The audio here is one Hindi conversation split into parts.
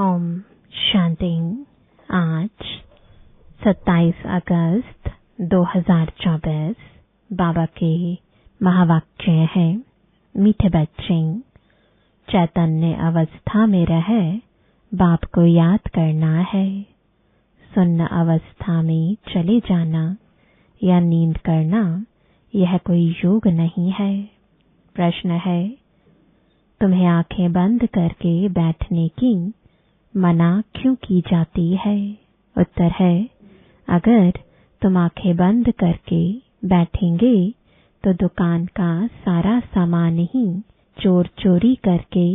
ओम शांति। आज 27 अगस्त 2024 बाबा के महावाक्य है। मीठे बच्चे, चैतन्य अवस्था में रहे बाप को याद करना है। सुन्न अवस्था में चले जाना या नींद करना यह कोई योग नहीं है। प्रश्न है, तुम्हें आंखें बंद करके बैठने की मना क्यों की जाती है? उत्तर है, अगर तुम आंखें बंद करके बैठेंगे तो दुकान का सारा सामान ही चोर चोरी करके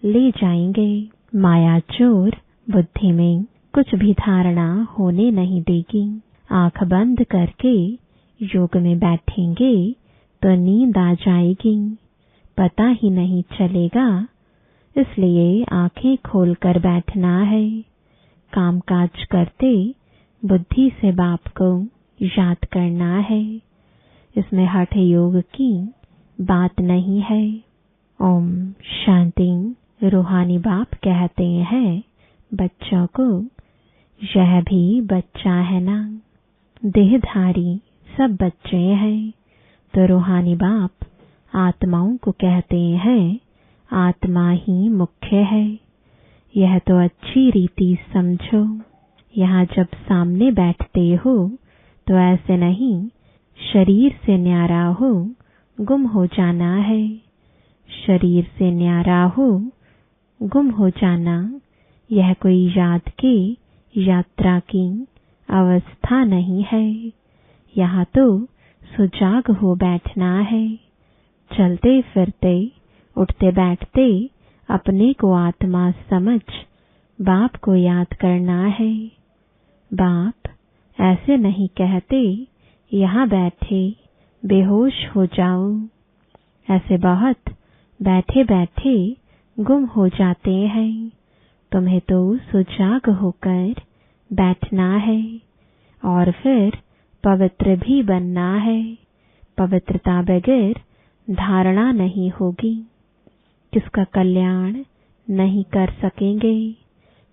ले जाएंगे। माया चोर बुद्धि में कुछ भी धारणा होने नहीं देगी। आंख बंद करके योग में बैठेंगे तो नींद आ जाएगी, पता ही नहीं चलेगा। इसलिए आंखें खोलकर बैठना है। कामकाज करते बुद्धि से बाप को याद करना है। इसमें हठ योग की बात नहीं है। ओम शांति। रूहानी बाप कहते हैं बच्चों को, यह भी बच्चा है ना। देहधारी सब बच्चे हैं, तो रूहानी बाप आत्माओं को कहते हैं आत्मा ही मुख्य है। यह तो अच्छी रीति समझो। यहाँ जब सामने बैठते हो तो ऐसे नहीं शरीर से न्यारा हो गुम हो जाना है। शरीर से न्यारा हो गुम हो जाना यह कोई याद की यात्रा की अवस्था नहीं है। यहाँ तो सुजाग हो बैठना है। चलते फिरते उठते बैठते अपने को आत्मा समझ बाप को याद करना है। बाप ऐसे नहीं कहते यहाँ बैठे बेहोश हो जाओ। ऐसे बहुत बैठे बैठे गुम हो जाते हैं। तुम्हें तो सुजाग होकर बैठना है और फिर पवित्र भी बनना है। पवित्रता बगैर धारणा नहीं होगी। किसका कल्याण नहीं कर सकेंगे,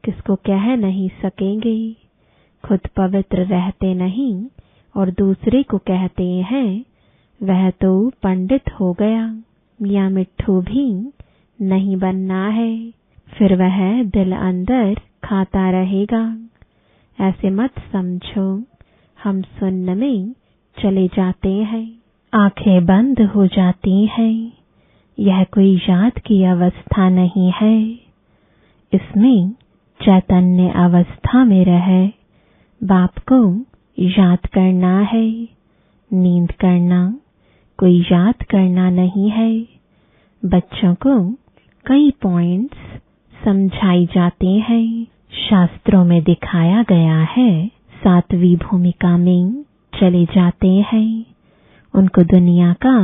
किसको कह नहीं सकेंगे। खुद पवित्र रहते नहीं और दूसरे को कहते हैं वह तो पंडित हो गया। या मिट्ठू भी नहीं बनना है, फिर वह दिल अंदर खाता रहेगा। ऐसे मत समझो हम सुन्न में चले जाते हैं, आंखें बंद हो जाती हैं। यह कोई याद की अवस्था नहीं है। इसमें चैतन्य अवस्था में रहे बाप को याद करना है। नींद करना कोई याद करना नहीं है। बच्चों को कई पॉइंट्स समझाई जाते हैं। शास्त्रों में दिखाया गया है 7वीं भूमिका में चले जाते हैं। उनको दुनिया का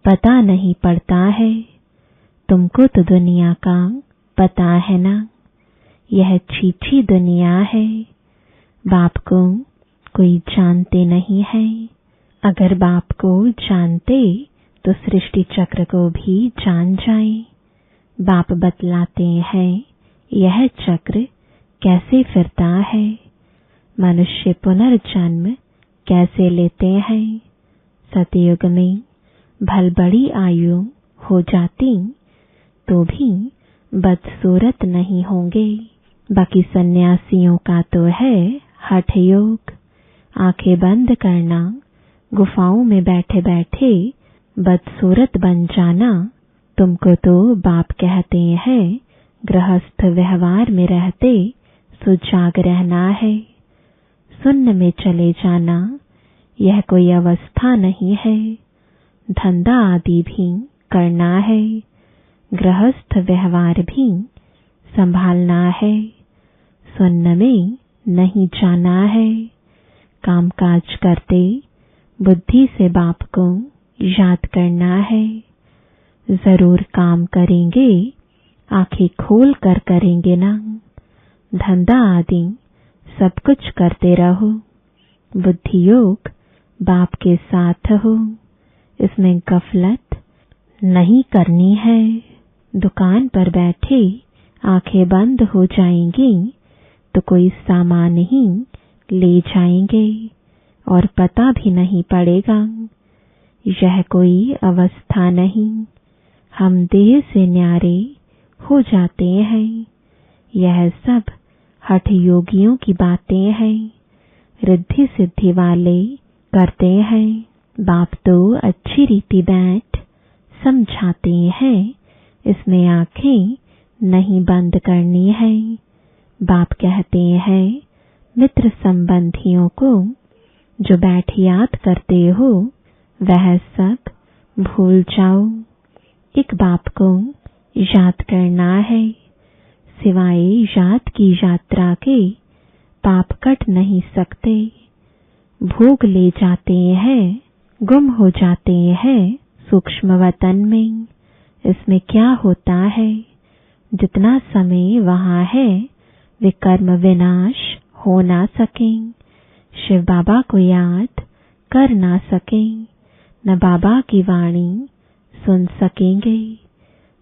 पता नहीं पड़ता है। तुमको तो दुनिया का पता है ना। यह छीछी दुनिया है। बाप को कोई जानते नहीं है। अगर बाप को जानते तो सृष्टि चक्र को भी जान जाए। बाप बतलाते हैं यह चक्र कैसे फिरता है। मनुष्य पुनर्जन्म कैसे लेते हैं। सतयुग में भल बड़ी आयु हो जाती तो भी बदसूरत नहीं होंगे। बाकी सन्यासियों का तो है हठ योग। आंखें बंद करना, गुफाओं में बैठे बैठे बदसूरत बन जाना। तुमको तो बाप कहते हैं गृहस्थ व्यवहार में रहते सुजाग रहना है। सुन्न में चले जाना यह कोई अवस्था नहीं है। धंधा आदि भी करना है। गृहस्थ व्यवहार भी संभालना है। सुन्न में नहीं जाना है। कामकाज करते बुद्धि से बाप को याद करना है। जरूर काम करेंगे, आंखें खोल कर करेंगे ना। धंधा आदि सब कुछ करते रहो। बुद्धि योग बाप के साथ हो। इसमें गफलत नहीं करनी है। दुकान पर बैठे आंखें बंद हो जाएंगी तो कोई सामान ही ले जाएंगे और पता भी नहीं पड़ेगा। यह कोई अवस्था नहीं, हम देह से न्यारे हो जाते हैं। यह सब हठ योगियों की बातें हैं, रिद्धि सिद्धि वाले करते हैं। बाप तो अच्छी रीति बैठ समझाते हैं, इसमें आंखें नहीं बंद करनी है। बाप कहते हैं मित्र संबंधियों को जो बैठ याद करते हो वह सब भूल जाओ। एक बाप को याद करना है, सिवाय याद की यात्रा के पाप कट नहीं सकते। भोग ले जाते हैं, गुम हो जाते हैं सूक्ष्म वतन में। इसमें क्या होता है, जितना समय वहां है वे कर्म विनाश हो ना सकें, शिव बाबा को याद कर ना सकें, न बाबा की वाणी सुन सकेंगे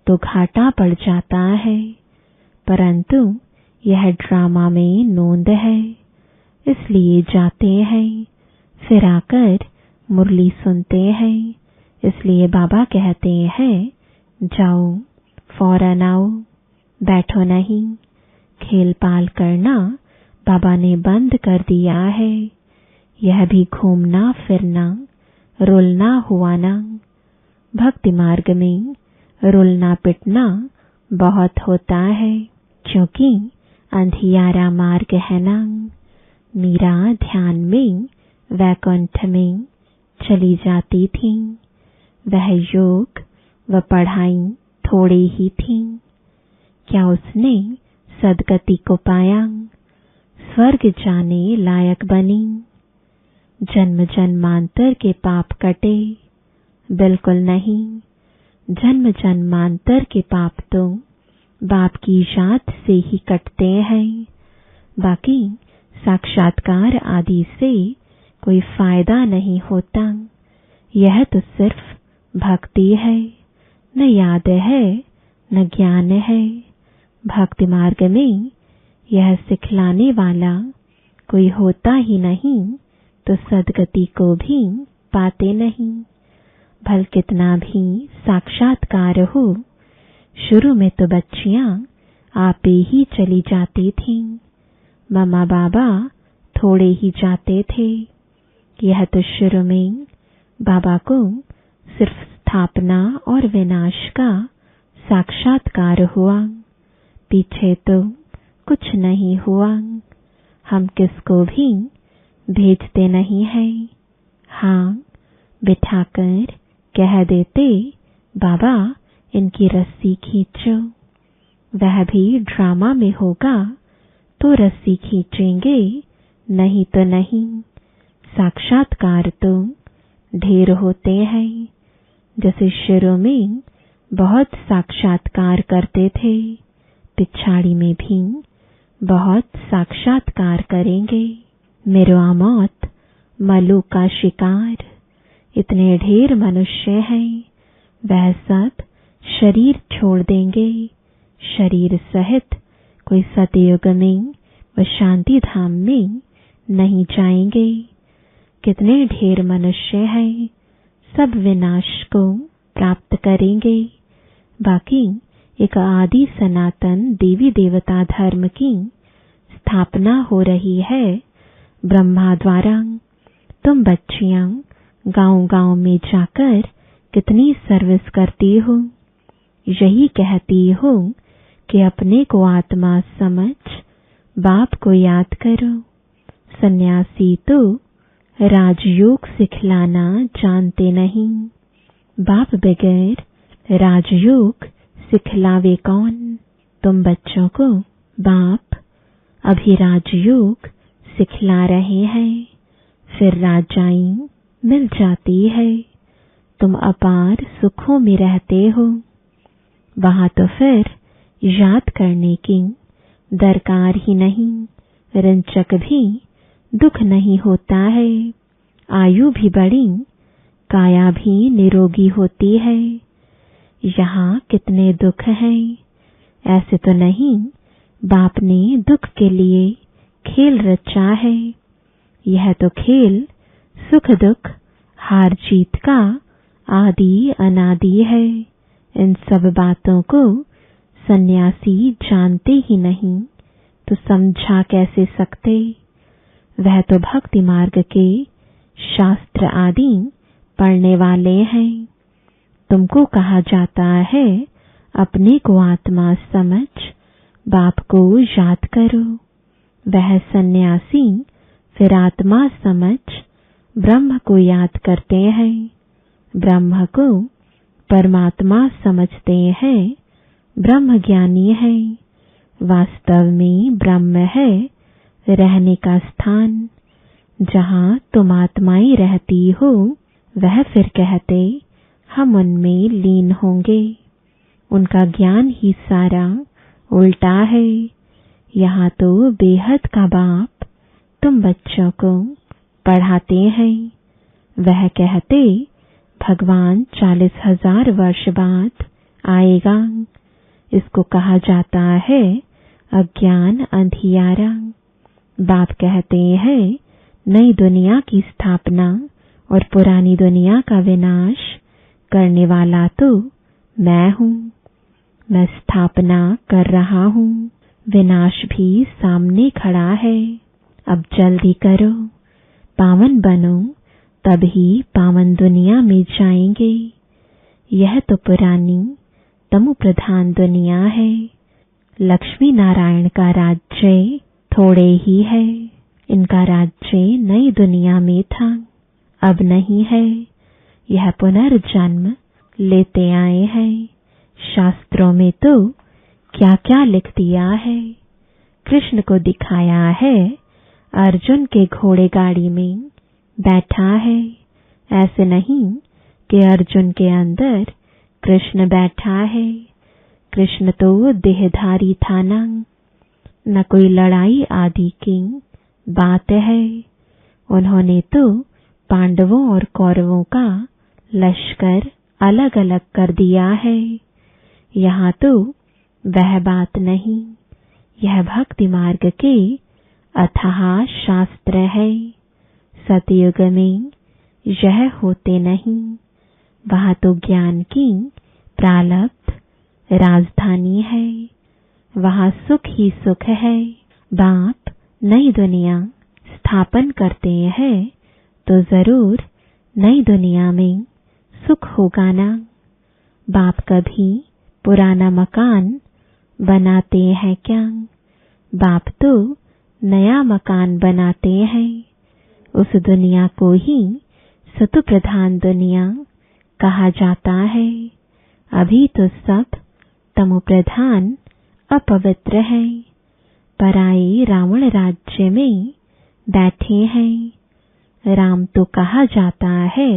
तो घाटा पड़ जाता है। परंतु यह ड्रामा में नोंद है, इसलिए जाते हैं, फिर आकर मुरली सुनते हैं। इसलिए बाबा कहते हैं जाओ फौरन आओ, बैठो नहीं। खेल पाल करना बाबा ने बंद कर दिया है। यह भी घूमना फिरना रुलना हुआ ना। भक्ति मार्ग में रुलना पिटना बहुत होता है, क्योंकि अंधियारा मार्ग है ना। मीरा ध्यान में वैकुंठ में चली जाती थी। वह योग व पढ़ाई थोड़ी ही थी, क्या उसने सदगति को पाया, स्वर्ग जाने लायक बनी। जन्म जन्मांतर के पाप कटे, बिल्कुल नहीं। जन्म जन्मांतर के पाप तो बाप की याद से ही कटते हैं। बाकी साक्षात्कार आदि से कोई फायदा नहीं होता। यह तो सिर्फ भक्ति है, न याद है न ज्ञान है। भक्ति मार्ग में यह सिखलाने वाला कोई होता ही नहीं तो सदगति को भी पाते नहीं। भल कितना भी साक्षात्कार हो, शुरू में तो बच्चियां आपे ही चली जाती थीं। मम्मा बाबा थोड़े ही जाते थे। यह तो शुरू में बाबा को सिर्फ स्थापना और विनाश का साक्षात्कार हुआ, पीछे तो कुछ नहीं हुआ। हम किसको भी भेजते नहीं हैं। हाँ, बिठाकर कह देते बाबा इनकी रस्सी खींचो। वह भी ड्रामा में होगा तो रस्सी खींचेंगे, नहीं तो नहीं। साक्षात्कार तो ढेर होते हैं। जैसे शुरू में बहुत साक्षात्कार करते थे, पिछाड़ी में भी बहुत साक्षात्कार करेंगे। मेरा मौत मलू का शिकार, इतने ढेर मनुष्य हैं, वह सब शरीर छोड़ देंगे। शरीर सहित कोई सतयुग में व शांति धाम में नहीं जाएंगे। कितने ढेर मनुष्य हैं, सब विनाश को प्राप्त करेंगे। बाकी एक आदि सनातन देवी देवता धर्म की स्थापना हो रही है ब्रह्मा द्वारा। तुम बच्चियां गांव-गांव में जाकर कितनी सर्विस करती हो। यही कहती हो कि अपने को आत्मा समझ बाप को याद करो। सन्यासी तो राजयोग सिखलाना जानते नहीं। बाप बगैर राजयोग सिखलावे कौन। तुम बच्चों को बाप अभी राजयोग सिखला रहे हैं, फिर राजाई मिल जाती है। तुम अपार सुखों में रहते हो, वहां तो फिर याद करने की दरकार ही नहीं। रंचक भी दुख नहीं होता है, आयु भी बढ़ी, काया भी निरोगी होती है। यहाँ कितने दुख हैं, ऐसे तो नहीं, बाप ने दुख के लिए खेल रचा है। यह तो खेल सुख दुख हार जीत का आदि अनादि है। इन सब बातों को सन्यासी जानते ही नहीं तो समझा कैसे सकते। वह तो भक्ति मार्ग के शास्त्र आदि पढ़ने वाले हैं। तुमको कहा जाता है अपने को आत्मा समझ बाप को याद करो। वह सन्यासी फिर आत्मा समझ ब्रह्म को याद करते हैं। ब्रह्म को परमात्मा समझते हैं। ब्रह्म ज्ञानी है। वास्तव में ब्रह्म है रहने का स्थान। जहाँ तुम आत्माएं रहती हो, वह फिर कहते हम उनमें लीन होंगे। उनका ज्ञान ही सारा उल्टा है। यहाँ तो बेहद का बाप तुम बच्चों को पढ़ाते हैं। वह कहते भगवान 40,000 वर्ष बाद आएगा। इसको कहा जाता है अज्ञान अंधियारा। बाप कहते हैं नई दुनिया की स्थापना और पुरानी दुनिया का विनाश करने वाला तो मैं हूँ। मैं स्थापना कर रहा हूँ। विनाश भी सामने खड़ा है। अब जल्दी करो, पावन बनो, तभी पावन दुनिया में जाएंगे। यह तो पुरानी तमो प्रधान दुनिया है। लक्ष्मी नारायण का राज्य थोड़े ही है। इनका राज्य नई दुनिया में था, अब नहीं है। यह पुनर्जन्म लेते आए हैं। शास्त्रों में तो क्या क्या लिख दिया है। कृष्ण को दिखाया है अर्जुन के घोड़े गाड़ी में बैठा है। ऐसे नहीं कि अर्जुन के अंदर कृष्ण बैठा है। कृष्ण तो देहधारी था न कोई लड़ाई आदि की बात है। उन्होंने तो पांडवों और कौरवों का लश्कर अलग अलग कर दिया है। यहाँ तो वह बात नहीं। यह भक्ति मार्ग के अथाह शास्त्र है। सतयुग में यह होते नहीं। वहाँ तो ज्ञान की प्रालब्ध राजधानी है। वहाँ सुख ही सुख है। बाप नई दुनिया स्थापन करते हैं तो जरूर नई दुनिया में सुख होगा ना। बाप कभी पुराना मकान बनाते हैं क्या? बाप तो नया मकान बनाते हैं। उस दुनिया को ही सतु प्रधान दुनिया कहा जाता है। अभी तो सब तमो प्रधान अपवित्र है। पराए रावण राज्य में बैठे हैं। राम तो कहा जाता है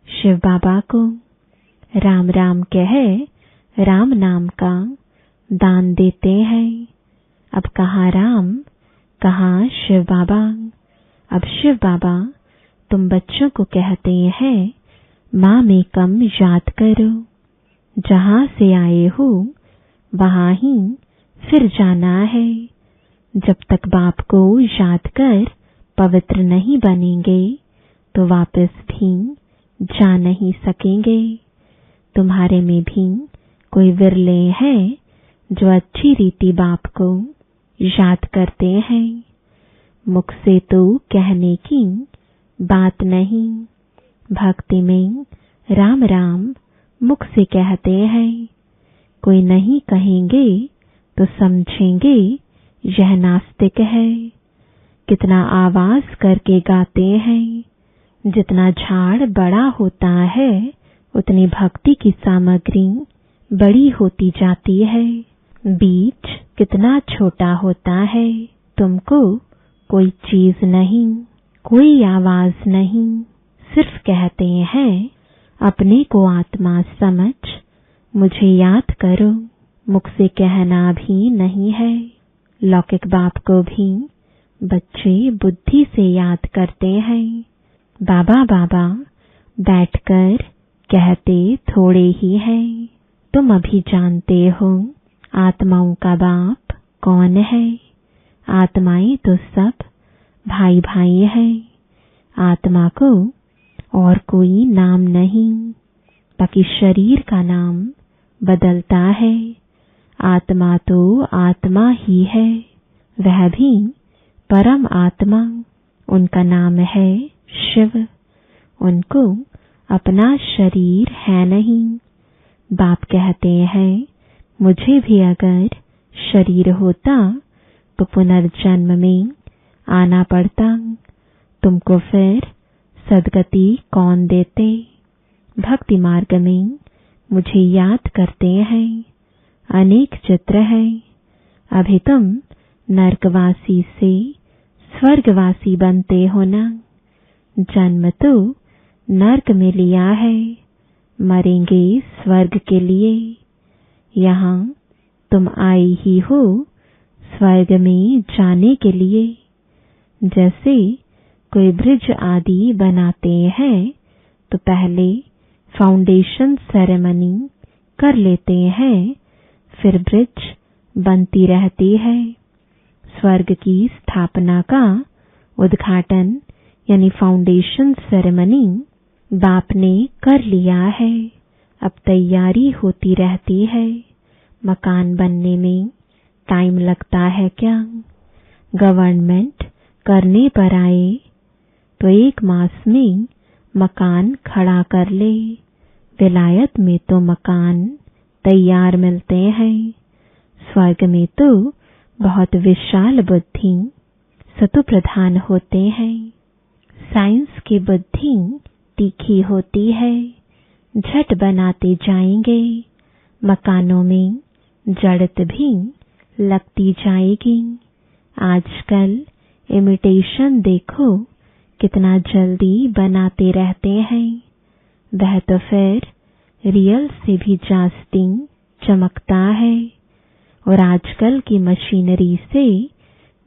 शिव बाबा को। राम राम कह राम नाम का दान देते हैं। अब कहाँ राम, कहाँ शिव बाबा। अब शिव बाबा तुम बच्चों को कहते हैं माँ में कम याद करो। जहाँ से आए हो वहाँ ही फिर जाना है। जब तक बाप को याद कर पवित्र नहीं बनेंगे तो वापस भी जा नहीं सकेंगे। तुम्हारे में भी कोई विरले हैं जो अच्छी रीति बाप को याद करते हैं। मुख से तो कहने की बात नहीं। भक्ति में राम राम मुख से कहते हैं। कोई नहीं कहेंगे तो समझेंगे यह नास्तिक है। कितना आवाज करके गाते हैं। जितना झाड़ बड़ा होता है उतनी भक्ति की सामग्री बड़ी होती जाती है। बीज कितना छोटा होता है। तुमको कोई चीज नहीं, कोई आवाज नहीं। सिर्फ कहते हैं अपने को आत्मा समझ मुझे याद करो। मुख से कहना भी नहीं है। लौकिक बाप को भी बच्चे बुद्धि से याद करते हैं। बाबा बाबा बैठकर कहते थोड़े ही हैं। तुम अभी जानते हो आत्माओं का बाप कौन है? आत्माएं तो सब भाई भाई है। आत्मा को और कोई नाम नहीं, बाकी शरीर का नाम बदलता है। आत्मा तो आत्मा ही है, वह भी परम आत्मा। उनका नाम है शिव। उनको अपना शरीर है नहीं। बाप कहते हैं, मुझे भी अगर शरीर होता तो पुनर्जन्म में आना पड़ता, तुमको फिर सदगति कौन देते? भक्ति मार्ग में मुझे याद करते हैं, अनेक चित्र है। अभी तुम नरकवासी से स्वर्गवासी बनते हो ना। जन्म तो नरक में लिया है, मरेंगे स्वर्ग के लिए। यहाँ तुम आए ही हो स्वर्ग में जाने के लिए। जैसे कोई ब्रिज आदि बनाते हैं तो पहले फाउंडेशन सेरेमनी कर लेते हैं, फिर ब्रिज बनती रहती है। स्वर्ग की स्थापना का उद्घाटन यानी फाउंडेशन सेरेमनी बाप ने कर लिया है। अब तैयारी होती रहती है। मकान बनने में टाइम लगता है क्या? गवर्नमेंट करने पर आए तो 1 मास में मकान खड़ा कर ले। विलायत में तो मकान तैयार मिलते हैं। स्वर्ग में तो बहुत विशाल बुद्धि सतो प्रधान होते हैं। साइंस की बुद्धि तीखी होती है, झट बनाते जाएंगे। मकानों में जड़त भी लगती जाएगी। आजकल इमिटेशन देखो कितना जल्दी बनाते रहते हैं, वह तो फिर रियल से भी जास्ती चमकता है। और आजकल की मशीनरी से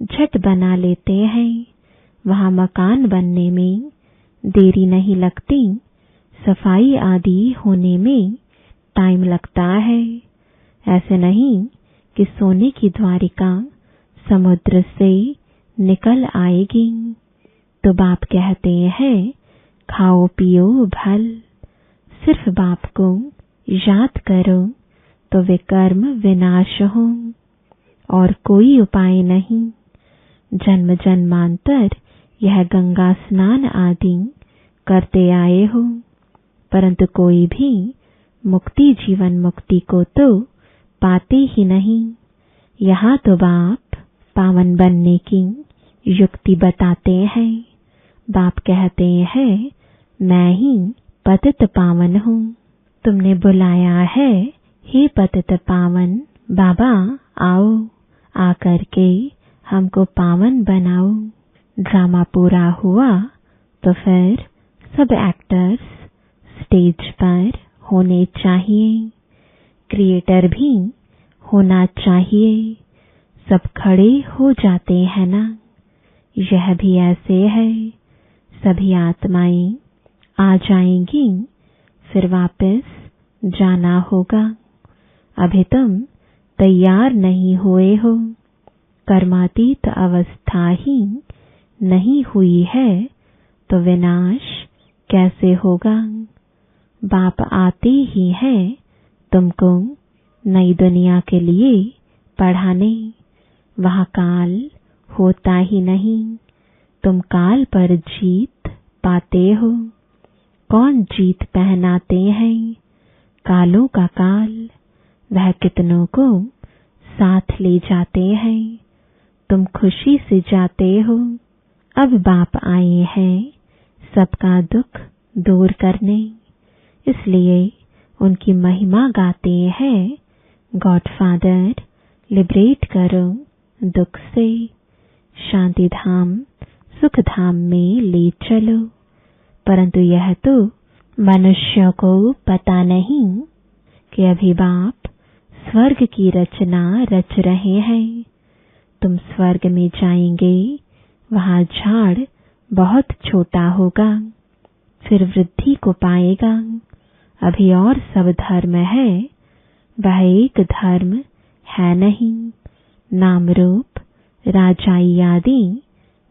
झट बना लेते हैं। वहां मकान बनने में देरी नहीं लगती, सफाई आदि होने में टाइम लगता है। ऐसे नहीं कि सोने की द्वारिका समुद्र से निकल आएगी। तो बाप कहते हैं, खाओ पियो भल, सिर्फ बाप को याद करो तो विकर्म विनाश हो, और कोई उपाय नहीं। जन्म जन्मांतर यह गंगा स्नान आदि करते आए हो, परंतु कोई भी मुक्ति जीवन मुक्ति को तो पाते ही नहीं। यहाँ तो बाप पावन बनने की युक्ति बताते हैं। बाप कहते हैं, मैं ही पतित पावन हूँ। तुमने बुलाया है, हे पतित पावन बाबा आओ, आकर के हमको पावन बनाओ। ड्रामा पूरा हुआ तो फिर सब एक्टर्स स्टेज पर होने चाहिए, क्रिएटर भी होना चाहिए। सब खड़े हो जाते हैं ना। यह भी ऐसे है, सभी आत्माएं आ जाएंगी, फिर वापस जाना होगा। अभी तुम तैयार नहीं हुए हो, कर्मातीत अवस्था ही नहीं हुई है, तो विनाश कैसे होगा? बाप आते ही है तुमको नई दुनिया के लिए पढ़ाने। वहाँ काल होता ही नहीं, तुम काल पर जीत पाते हो। कौन जीत पहनाते हैं? कालों का काल, वह कितनों को साथ ले जाते हैं। तुम खुशी से जाते हो। अब बाप आए हैं सबका दुख दूर करने, इसलिए उनकी महिमा गाते हैं। गॉडफादर लिबरेट करो दुख से, शांति धाम सुख धाम में ले चलो। परंतु यह तो मनुष्यों को पता नहीं कि अभी बाप स्वर्ग की रचना रच रहे हैं। तुम स्वर्ग में जाएंगे, वहां झाड़ बहुत छोटा होगा, फिर वृद्धि को पाएगा। अभी और सब धर्म है, वह एक धर्म है नहीं। नाम रूप राजाई आदि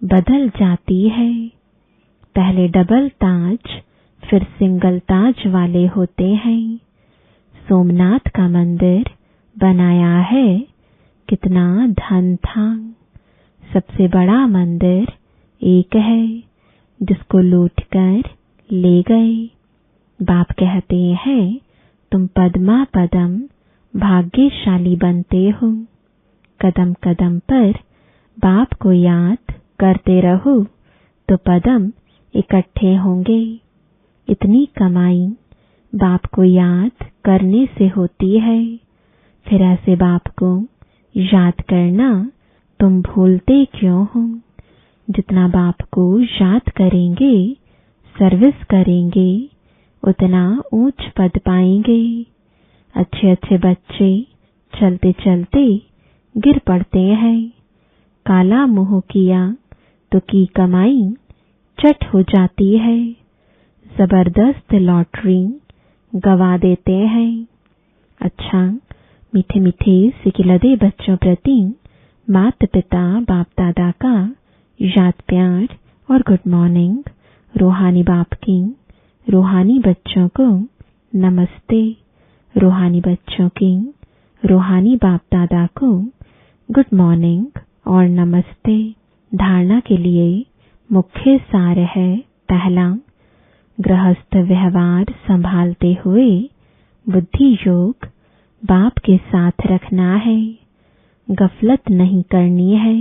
बदल जाती है। पहले डबल ताज फिर सिंगल ताज वाले होते हैं। सोमनाथ का मंदिर बनाया है, कितना धन था। सबसे बड़ा मंदिर एक है, जिसको लूटकर ले गए। बाप कहते हैं तुम पद्मा पदम भाग्यशाली बनते हो। कदम कदम पर बाप को याद करते रहो तो पदम इकट्ठे होंगे। इतनी कमाई बाप को याद करने से होती है। फिर ऐसे बाप को याद करना तुम भूलते क्यों हो? जितना बाप को याद करेंगे, सर्विस करेंगे, उतना ऊंच पद पाएंगे। अच्छे अच्छे बच्चे चलते चलते गिर पड़ते हैं। काला मुंह किया तो की कमाई चट हो जाती है। जबरदस्त लॉटरी गवा देते हैं। अच्छा, मीठे मीठे सिकिलदे बच्चों प्रति माता पिता बाप दादा का याद प्यार और गुड मॉर्निंग। रूहानी बाप की रूहानी बच्चों को नमस्ते। रूहानी बच्चों की रूहानी बाप दादा को गुड मॉर्निंग और नमस्ते। धारणा के लिए मुख्य सार है। पहला, गृहस्थ व्यवहार संभालते हुए बुद्धि योग बाप के साथ रखना है। गफलत नहीं करनी है।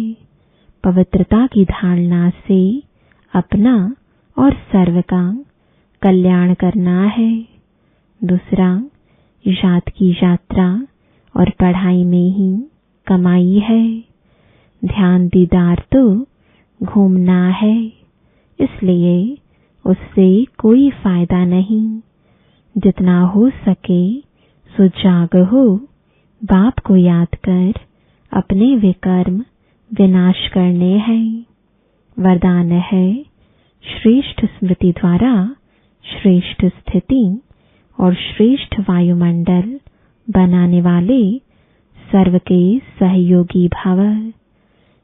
पवित्रता की धारणा से अपना और सर्व का कल्याण करना है। दूसरा, याद की यात्रा और पढ़ाई में ही कमाई है। ध्यान दीदार तो घूमना है, इसलिए उससे कोई फायदा नहीं। जितना हो सके सो जाग हो। बाप को याद कर अपने विकर्म विनाश करने हैं। वरदान है, श्रेष्ठ स्मृति द्वारा श्रेष्ठ स्थिति और श्रेष्ठ वायुमंडल बनाने वाले सर्व के सहयोगी भव।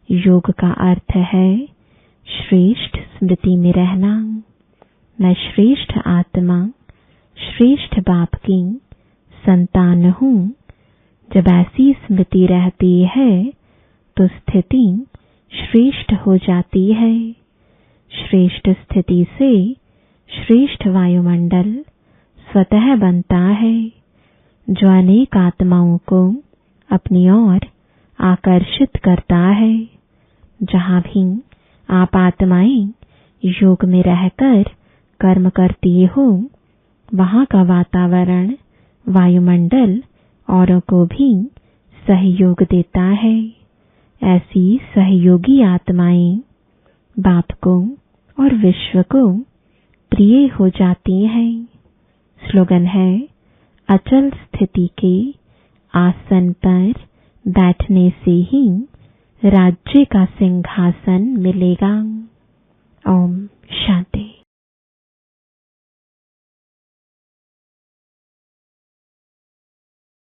योग का अर्थ है श्रेष्ठ स्मृति में रहना। मैं श्रेष्ठ आत्मा श्रेष्ठ बाप की संतान हूँ। जब ऐसी स्मृति रहती है तो स्थिति श्रेष्ठ हो जाती है। श्रेष्ठ स्थिति से श्रेष्ठ वायुमंडल स्वतः बनता है, जो अनेक आत्माओं को अपनी ओर आकर्षित करता है। जहाँ भी आप आत्माएं योग में रहकर कर्म करती हो, वहाँ का वातावरण वायुमंडल औरों को भी सहयोग देता है। ऐसी सहयोगी आत्माएं बाप को और विश्व को प्रिय हो जाती हैं। स्लोगन है, अचल स्थिति के आसन पर बैठने से ही राज्य का सिंहासन मिलेगा। ओम शांति।